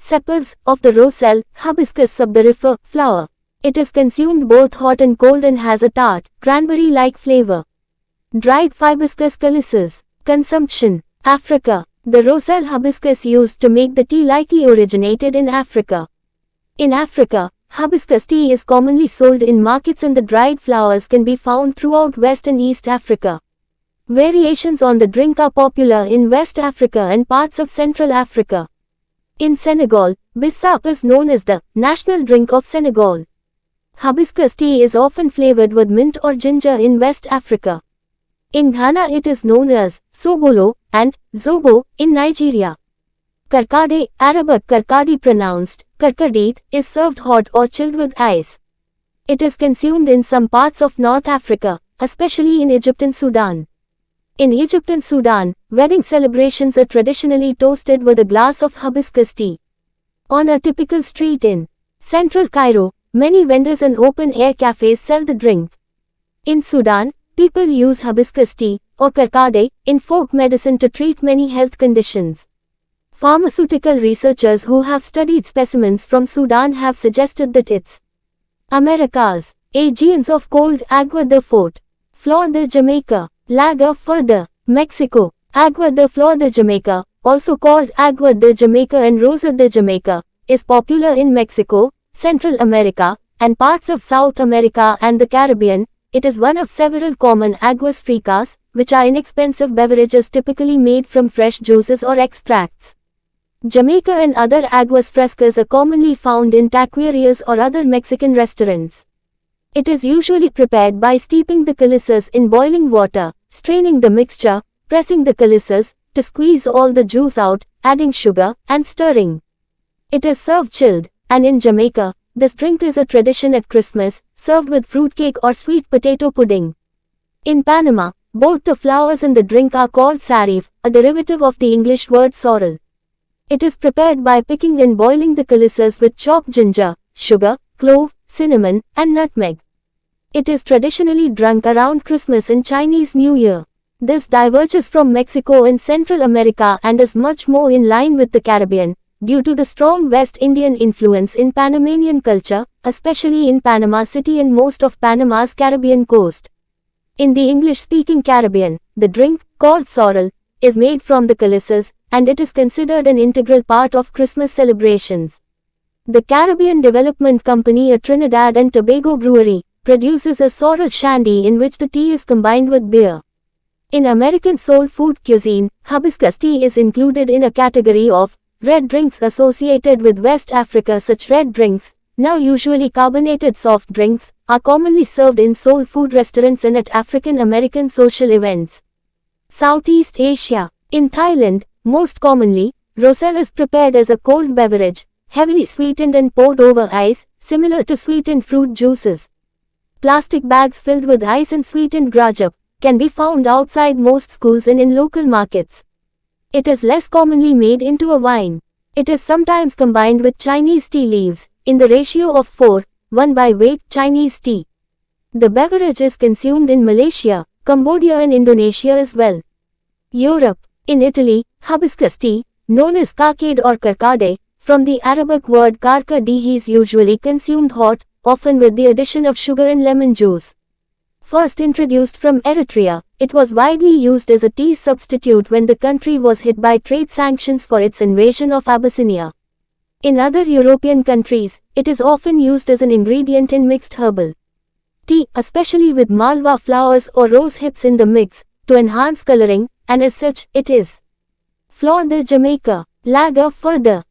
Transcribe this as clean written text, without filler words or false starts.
Sepals of the roselle, Hibiscus subdurifer, flower. It is consumed both hot and cold and has a tart, cranberry-like flavor. Dried Hibiscus calyces. Consumption. Africa. The roselle hibiscus used to make the tea likely originated in Africa. In Africa, hibiscus tea is commonly sold in markets and the dried flowers can be found throughout West and East Africa. Variations on the drink are popular in West Africa and parts of Central Africa. In Senegal, bissap is known as the national drink of Senegal. Hibiscus tea is often flavored with mint or ginger in West Africa. In Ghana it is known as sobolo and zobo in Nigeria. Karkade, Arabic karkadi pronounced karkadit, is served hot or chilled with ice. It is consumed in some parts of North Africa, especially in Egypt and Sudan. In Egypt and Sudan, wedding celebrations are traditionally toasted with a glass of hibiscus tea. On a typical street in central Cairo, many vendors and open-air cafes sell the drink. In Sudan, people use hibiscus tea, or karkade, in folk medicine to treat many health conditions. Pharmaceutical researchers who have studied specimens from Sudan have suggested that its Americas, Aegeans of cold agua de fort, Flor de Jamaica, Lager further, Mexico, Agua de Flor de Jamaica, also called Agua de Jamaica and Rosa de Jamaica, is popular in Mexico, Central America, and parts of South America and the Caribbean. It is one of several common aguas fricas, which are inexpensive beverages typically made from fresh juices or extracts. Jamaica and other aguas frescas are commonly found in taquerias or other Mexican restaurants. It is usually prepared by steeping the calyces in boiling water, straining the mixture, pressing the calyces, to squeeze all the juice out, adding sugar, and stirring. It is served chilled, and in Jamaica, this drink is a tradition at Christmas, served with fruitcake or sweet potato pudding. In Panama, both the flowers and the drink are called sarif, a derivative of the English word sorrel. It is prepared by picking and boiling the calyces with chopped ginger, sugar, clove, cinnamon, and nutmeg. It is traditionally drunk around Christmas and Chinese New Year. This diverges from Mexico and Central America and is much more in line with the Caribbean, due to the strong West Indian influence in Panamanian culture, especially in Panama City and most of Panama's Caribbean coast. In the English-speaking Caribbean, the drink, called sorrel, is made from the calyces, and it is considered an integral part of Christmas celebrations. The Caribbean Development Company, a Trinidad and Tobago brewery, produces a sorrel shandy in which the tea is combined with beer. In American soul food cuisine, hibiscus tea is included in a category of red drinks associated with West Africa. Such red drinks, now usually carbonated soft drinks, are commonly served in soul food restaurants and at African American social events. Southeast Asia. In Thailand, most commonly, roselle is prepared as a cold beverage, heavily sweetened and poured over ice, similar to sweetened fruit juices. Plastic bags filled with ice and sweetened grajup can be found outside most schools and in local markets. It is less commonly made into a wine. It is sometimes combined with Chinese tea leaves, in the ratio of 4:1 by weight Chinese tea. The beverage is consumed in Malaysia, Cambodia and Indonesia as well. Europe. In Italy, hibiscus tea, known as carcade or karkade, from the Arabic word karka de, is usually consumed hot, often with the addition of sugar and lemon juice. First introduced from Eritrea, it was widely used as a tea substitute when the country was hit by trade sanctions for its invasion of Abyssinia. In other European countries, it is often used as an ingredient in mixed herbal tea, especially with malva flowers or rose hips in the mix, to enhance coloring, and as such, it is Flor de Jamaica. Lager further.